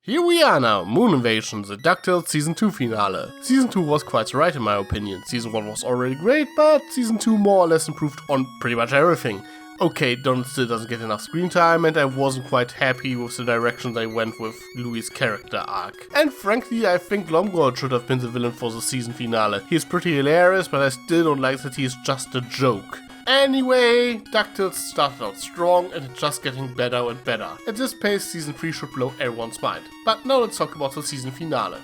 Here we are now, Moonvasion, the DuckTales Season 2 finale. Season 2 was quite right in my opinion. Season 1 was already great, but Season 2 more or less improved on pretty much everything. Okay, Donald still doesn't get enough screen time, and I wasn't quite happy with the direction they went with Louis' character arc. And frankly, I think Lomgord should have been the villain for the season finale. He's pretty hilarious, but I still don't like that he's just a joke. Anyway, DuckTales started out strong and it's just getting better and better. At this pace, Season 3 should blow everyone's mind. But now let's talk about the season finale.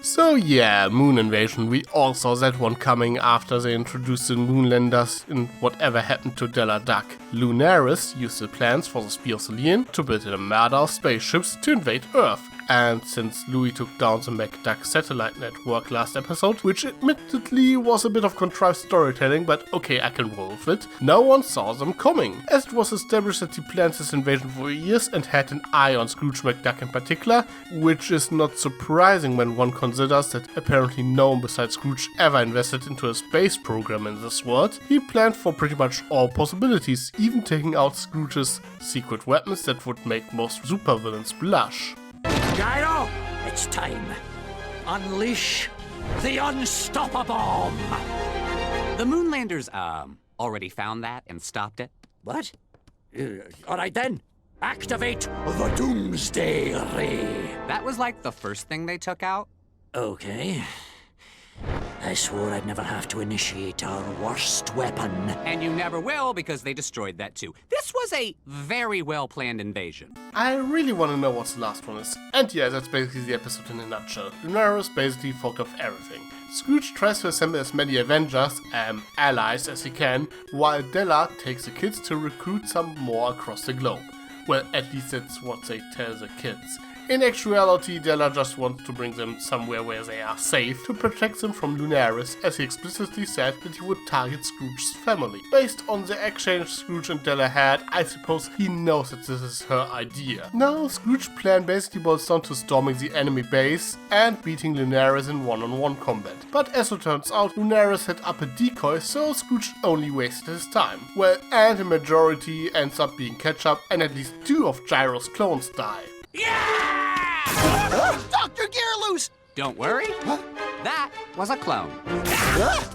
So yeah, Moon Invasion, we all saw that one coming after they introduced the Moonlanders in Whatever Happened to Della Duck. Lunaris used the plans for the Spear of Selene to build a armada of spaceships to invade Earth. And since Louis took down the MacDuck satellite network last episode, which admittedly was a bit of contrived storytelling, but okay, I can roll with it, no one saw them coming, as it was established that he planned this invasion for years and had an eye on Scrooge McDuck in particular, which is not surprising when one considers that apparently no one besides Scrooge ever invested into a space program in this world. He planned for pretty much all possibilities, even taking out Scrooge's secret weapons that would make most supervillains blush. Gyro, it's time. Unleash the unstoppable. The Moonlanders, already found that and stopped it. What? All right then. Activate the Doomsday Ray. That was like the first thing they took out. Okay. I swore I'd never have to initiate our worst weapon. And you never will because they destroyed that too. This was a very well-planned invasion. I really want to know what the last one is. And yeah, that's basically the episode in a nutshell. Lunaris basically fucked off everything. Scrooge tries to assemble as many Avengers, allies as he can, while Della takes the kids to recruit some more across the globe. Well, at least that's what they tell the kids. In actuality, Della just wants to bring them somewhere where they are safe to protect them from Lunaris, as he explicitly said that he would target Scrooge's family. Based on the exchange Scrooge and Della had, I suppose he knows that this is her idea. Now, Scrooge's plan basically boils down to storming the enemy base and beating Lunaris in one-on-one combat. But as it turns out, Lunaris set up a decoy, so Scrooge only wasted his time. Well, and the majority ends up being catch-up, and at least 2 of Gyro's clones die. Yeah! Dr. Gearloose! Don't worry. That was a clone.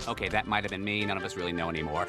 Okay, that might have been me. None of us really know anymore.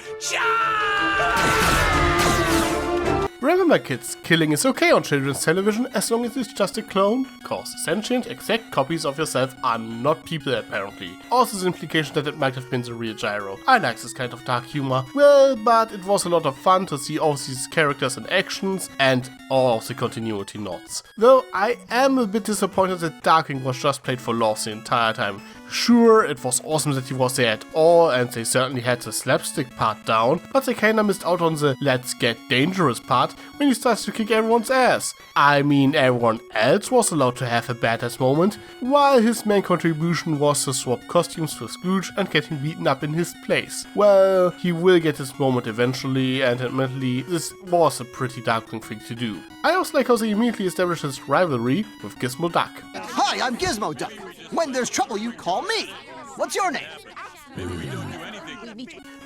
Remember kids, killing is okay on children's television as long as it's just a clone, cause sentient, exact copies of yourself are not people apparently. Also the implication that it might have been the real Gyro. I like this kind of dark humor. Well, but it was a lot of fun to see all these characters and actions and all of the continuity nods. Though I am a bit disappointed that Darkwing was just played for laughs the entire time. Sure, it was awesome that he was there at all, and they certainly had the slapstick part down, but they kinda missed out on the let's get dangerous part when he starts to kick everyone's ass. I mean, everyone else was allowed to have a badass moment, while his main contribution was to swap costumes for Scrooge and getting beaten up in his place. Well, he will get his moment eventually, and admittedly, this was a pretty Darkwing thing to do. I also like how they immediately established his rivalry with Gizmo Duck. Hi, I'm Gizmo Duck. When there's trouble, you call me. What's your name?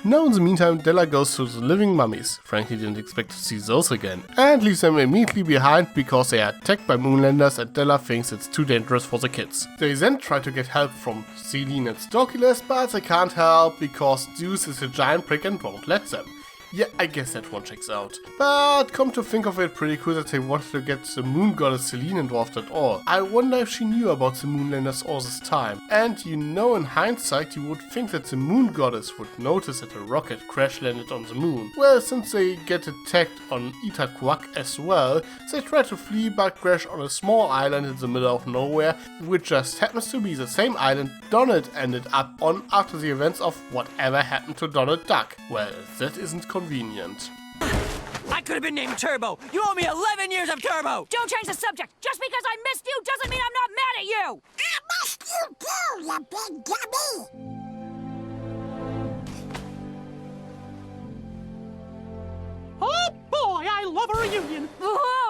Now in the meantime, Della goes to the living mummies. Frankly didn't expect to see those again. And leaves them immediately behind because they are attacked by Moonlanders and Della thinks it's too dangerous for the kids. They then try to get help from Selene and Storkulus, but they can't help because Zeus is a giant prick and won't let them. Yeah, I guess that one checks out. But come to think of it, pretty cool that they wanted to get the moon goddess Selene involved at all. I wonder if she knew about the Moonlanders all this time. And you know, in hindsight, you would think that the moon goddess would notice that a rocket crash landed on the moon. Well, since they get attacked on Itaquac as well, they try to flee but crash on a small island in the middle of nowhere, which just happens to be the same island Donald ended up on after the events of Whatever Happened to Donald Duck. Well, that isn't convenient. I could have been named Turbo. You owe me 11 years of Turbo. Don't change the subject. Just because I missed you doesn't mean I'm not mad at you. I missed you too, you big dummy. Oh boy, I love a reunion. Whoa!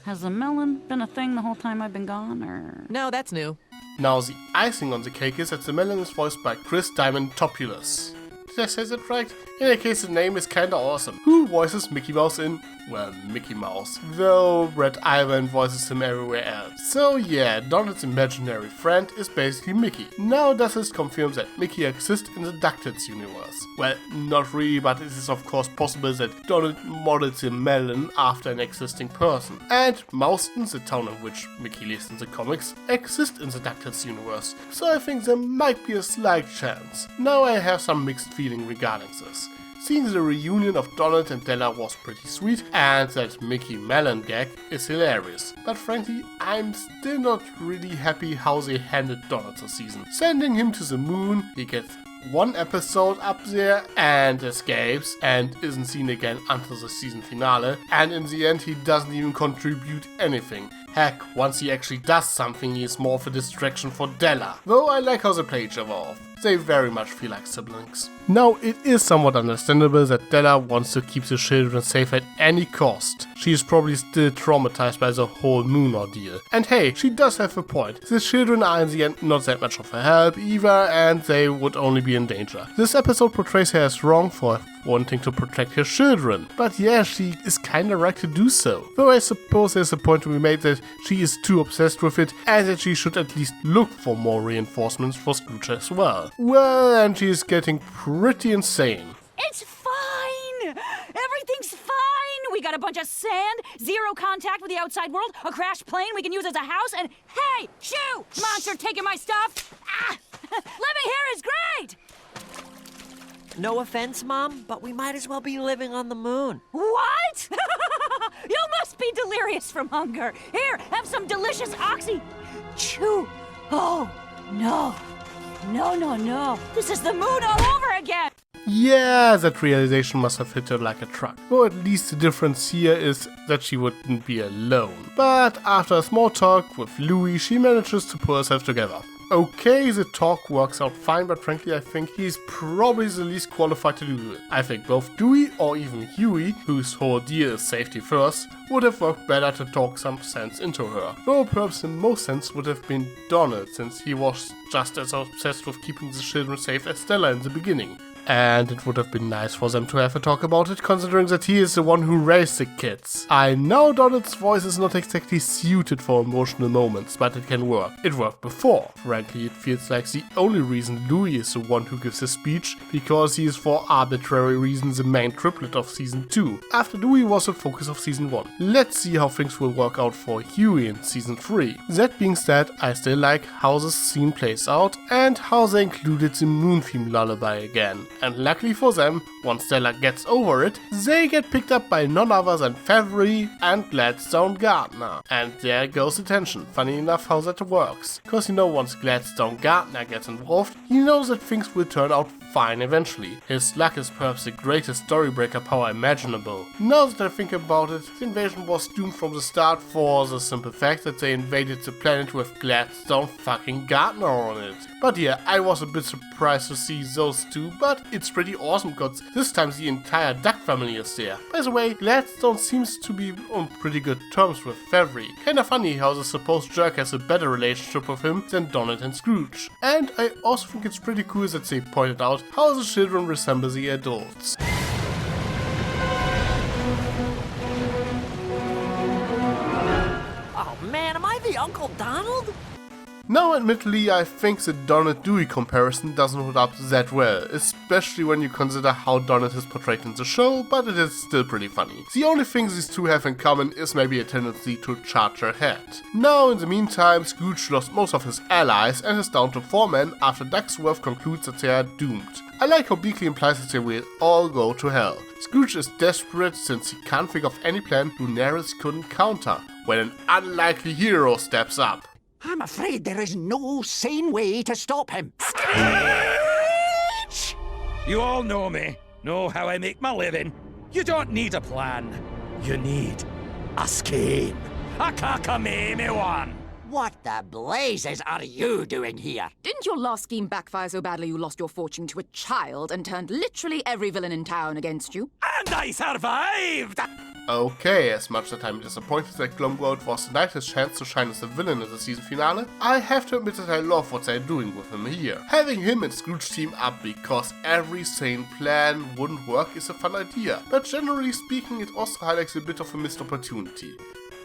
Has the melon been a thing the whole time I've been gone, or...? No, that's new. Now the icing on the cake is that the melon is voiced by Chris Diamantopoulos. Did I say that right? In any case, the name is kinda awesome. Who voices Mickey Mouse in? Well, Mickey Mouse. Though Brett Ivan voices him everywhere else. So yeah, Donald's imaginary friend is basically Mickey. Now does this confirm that Mickey exists in the DuckTales universe? Well, not really, but it is of course possible that Donald modeled the melon after an existing person. And Mouston, the town in which Mickey lives in the comics, exists in the DuckTales universe. So I think there might be a slight chance. Now I have some mixed feeling regarding this. Seeing the reunion of Donald and Della was pretty sweet, and that Mickey Melon gag is hilarious. But frankly, I'm still not really happy how they handled Donald this season. Sending him to the moon, he gets one episode up there and escapes and isn't seen again until the season finale, and in the end he doesn't even contribute anything. Heck, once he actually does something, he is more of a distraction for Della. Though I like how they play each other off. They very much feel like siblings. Now, it is somewhat understandable that Della wants to keep the children safe at any cost. She is probably still traumatized by the whole moon ordeal. And hey, she does have a point. The children are in the end not that much of a help either, and they would only be in danger. This episode portrays her as wrong for wanting to protect her children. But yeah, she is kinda right to do so. Though I suppose there's a point to be made that she is too obsessed with it, and that she should at least look for more reinforcements for Scrooge as well. Well, and she is getting pretty insane. It's fine! Everything's fine! We got a bunch of sand, zero contact with the outside world, a crashed plane we can use as a house, and hey, shoo! Monster taking my stuff! Ah! Living here is great! No offense, Mom, but we might as well be living on the moon. What? You must be delirious from hunger. Here, have some delicious oxy. Chew. Oh, no. No. This is the moon all over again. Yeah, that realization must have hit her like a truck. Though at least the difference here is that she wouldn't be alone. But after a small talk with Louie, she manages to pull herself together. Okay, the talk works out fine, but frankly I think he's probably the least qualified to do it. I think both Dewey or even Huey, whose whole deal is safety first, would have worked better to talk some sense into her. Though perhaps the most sense would have been Donald, since he was just as obsessed with keeping the children safe as Della in the beginning. And it would have been nice for them to have a talk about it, considering that he is the one who raised the kids. I know Donald's voice is not exactly suited for emotional moments, but it can work. It worked before. Frankly, it feels like the only reason Louie is the one who gives his speech, because he is for arbitrary reasons the main triplet of Season 2, after Louie was the focus of Season 1. Let's see how things will work out for Huey in Season 3. That being said, I still like how the scene plays out, and how they included the moon theme lullaby again. And luckily for them, once Della gets over it, they get picked up by none other than Favre and Gladstone Gardner. And there goes the tension. Funny enough how that works. Cause once Gladstone Gardner gets involved, he knows that things will turn out fine eventually. His luck is perhaps the greatest storybreaker power imaginable. Now that I think about it, the invasion was doomed from the start for the simple fact that they invaded the planet with Gladstone fucking Gardner on it. But yeah, I was a bit surprised to see those two, but it's pretty awesome cause this time the entire Duck family is there. By the way, Gladstone seems to be on pretty good terms with Favre. Kinda funny how the supposed jerk has a better relationship with him than Donald and Scrooge. And I also think it's pretty cool that they pointed out how the children resemble the adults. Oh man, am I the Uncle Donald? Now admittedly, I think the Donald-Dewey comparison doesn't hold up that well, especially when you consider how Donald is portrayed in the show, but it is still pretty funny. The only thing these two have in common is maybe a tendency to charge ahead. Now in the meantime, Scrooge lost most of his allies and is down to 4 men after Ducksworth concludes that they are doomed. I like how Beakley implies that they will all go to hell. Scrooge is desperate since he can't think of any plan Daenerys couldn't counter, when an unlikely hero steps up. I'm afraid there is no sane way to stop him. You all know me, know how I make my living. You don't need a plan. You need a scheme. A cockamamie one. What the blazes are you doing here? Didn't your last scheme backfire so badly you lost your fortune to a child and turned literally every villain in town against you? And I survived! Okay, as much as I'm disappointed that Glomgold was denied his chance to shine as a villain in the season finale, I have to admit that I love what they're doing with him here. Having him and Scrooge team up because every sane plan wouldn't work is a fun idea, but generally speaking it also highlights a bit of a missed opportunity.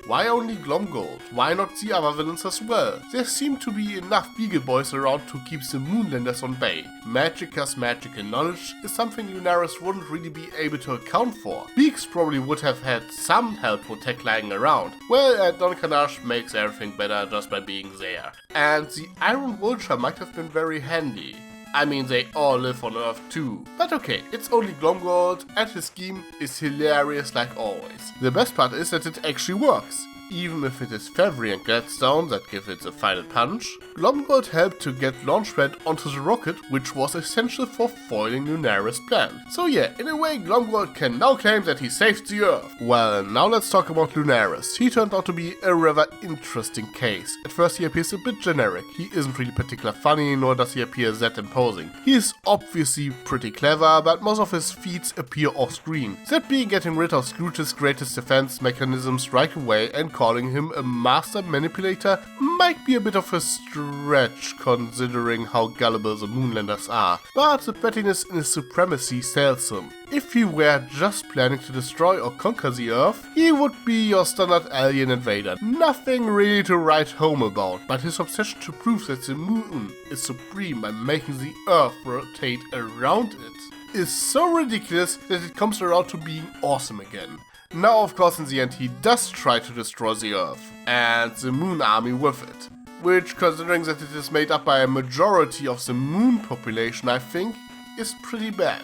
Why only Glomgold? Why not the other villains as well? There seem to be enough Beagle Boys around to keep the Moonlanders on bay. Magicka's magical knowledge is something Lunaris wouldn't really be able to account for. Beaks probably would have had some help with tech lying around. Well, Don Carnage makes everything better just by being there. And the Iron Vulture might have been very handy. I mean, they all live on Earth too. But okay, it's only Glomgold, and his scheme is hilarious like always. The best part is that it actually works. Even if it is Fevry and Gladstone that give it the final punch, Glomgold helped to get Launchpad onto the rocket, which was essential for foiling Lunaris' plan. So yeah, in a way Glomgold can now claim that he saved the Earth. Well, now let's talk about Lunaris. He turned out to be a rather interesting case. At first he appears a bit generic. He isn't really particularly funny, nor does he appear that imposing. He is obviously pretty clever, but most of his feats appear off screen. That being getting rid of Scrooge's greatest defense mechanisms right away and calling him a master manipulator might be a bit of a stretch considering how gullible the Moonlanders are, but the pettiness in his supremacy sells him. If he were just planning to destroy or conquer the Earth, he would be your standard alien invader. Nothing really to write home about, but his obsession to prove that the Moon is supreme by making the Earth rotate around it is so ridiculous that it comes around to being awesome again. Now, of course, in the end, he does try to destroy the Earth, and the Moon Army with it. Which, considering that it is made up by a majority of the Moon population, I think, is pretty bad.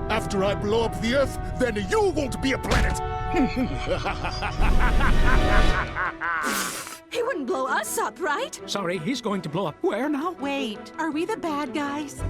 After I blow up the Earth, then you won't be a planet! He wouldn't blow us up, right? Sorry, he's going to blow up where now? Wait, are we the bad guys?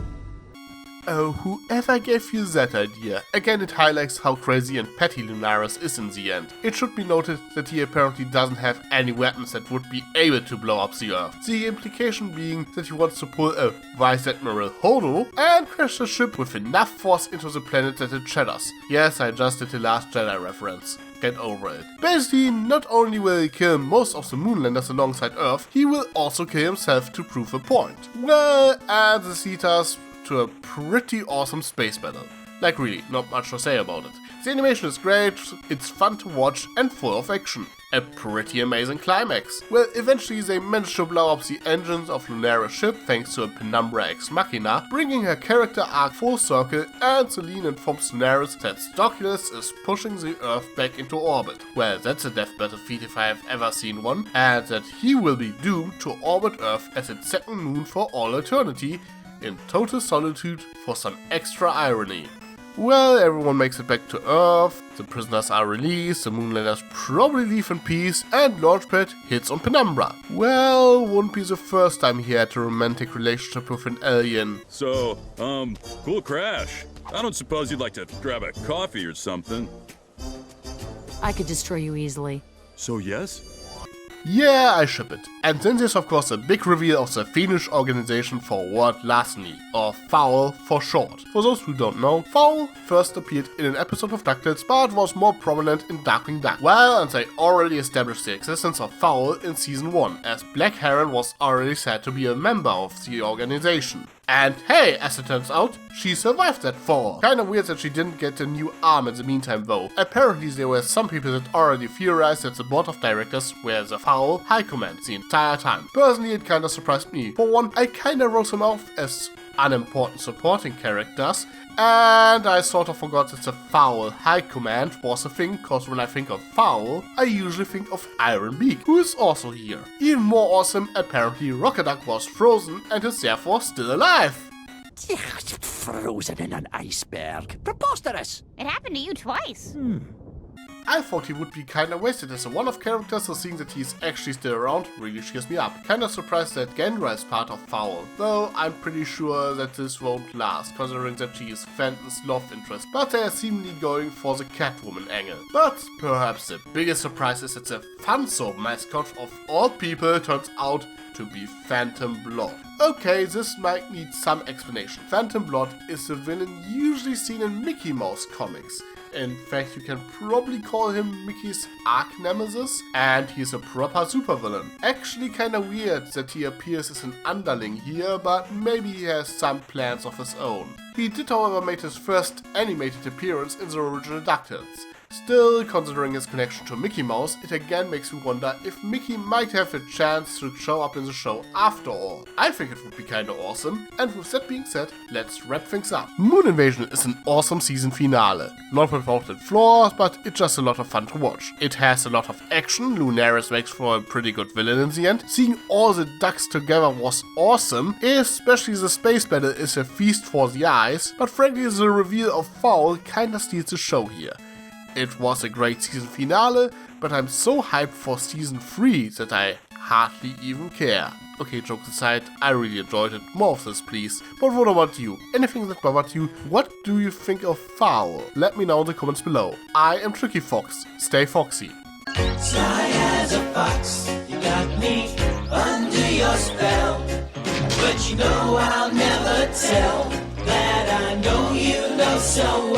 Oh, whoever gave you that idea. Again, it highlights how crazy and petty Lunaris is in the end. It should be noted that he apparently doesn't have any weapons that would be able to blow up the Earth. The implication being that he wants to pull a Vice Admiral Hodo and crash the ship with enough force into the planet that it shatters. Yes, I just did the Last Jedi reference. Get over it. Basically, not only will he kill most of the Moonlanders alongside Earth, he will also kill himself to prove a point. Well, and this leads us to a pretty awesome space battle. Like really, not much to say about it. The animation is great, it's fun to watch and full of action. A pretty amazing climax. Well, eventually they manage to blow up the engines of Lunaris' ship thanks to a Penumbra ex machina, bringing her character arc full circle, and Celine informs Lunaris that Stockulus is pushing the Earth back into orbit. Well, that's a death battle feat if I have ever seen one, and that he will be doomed to orbit Earth as its second moon for all eternity, in total solitude for some extra irony. Well, everyone makes it back to Earth, the prisoners are released, the Moonlanders probably leave in peace, and Launchpad hits on Penumbra. Well, wouldn't be the first time he had a romantic relationship with an alien. So, cool crash. I don't suppose you'd like to grab a coffee or something? I could destroy you easily. So yes? Yeah, I ship it. And then there's of course a big reveal of the Finnish organization for World Larceny, or FOUL for short. For those who don't know, FOUL first appeared in an episode of DuckTales, but was more prominent in Darkwing Duck. Well, and they already established the existence of FOUL in Season 1, as Black Heron was already said to be a member of the organization. And hey, as it turns out, she survived that fall. Kinda weird that she didn't get a new arm in the meantime though. Apparently there were some people that already theorized that the board of directors were the FOUL High Command the entire time. Personally, it kinda surprised me. For one, I kinda wrote them off as unimportant supporting characters, and I sort of forgot that the FOUL High Command was a thing, cause when I think of FOUL, I usually think of Iron Beak, who is also here. Even more awesome, apparently Rocket Duck was frozen and is therefore still alive. Frozen in an iceberg. Preposterous. It happened to you twice. I thought he would be kinda wasted as a one-off character, so seeing that he's actually still around really cheers me up. Kinda surprised that Gendra is part of Foul, though I'm pretty sure that this won't last, considering that she is Fenton's love interest, but they are seemingly going for the Catwoman angle. But perhaps the biggest surprise is that the Funso mascot of all people turns out to be Phantom Blood. Okay, this might need some explanation. Phantom Blood is a villain usually seen in Mickey Mouse comics. In fact, you can probably call him Mickey's arch-nemesis, and he's a proper supervillain. Actually kinda weird that he appears as an underling here, but maybe he has some plans of his own. He did however make his first animated appearance in the original DuckTales. Still, considering his connection to Mickey Mouse, it again makes me wonder if Mickey might have a chance to show up in the show after all. I think it would be kinda awesome, and with that being said, let's wrap things up. Moonvasion is an awesome season finale. Not without its flaws, but it's just a lot of fun to watch. It has a lot of action, Lunaris makes for a pretty good villain in the end. Seeing all the ducks together was awesome, especially the space battle is a feast for the eyes, but frankly the reveal of Foul kinda steals the show here. It was a great season finale, but I'm so hyped for season 3 that I hardly even care. Okay, jokes aside, I really enjoyed it. More of this, please. But what about you? Anything that bothered you? What do you think of Foul? Let me know in the comments below. I am Tricky Fox. Stay foxy. Sly as a fox, you got me under your spell. But you know I'll never tell that I know you know so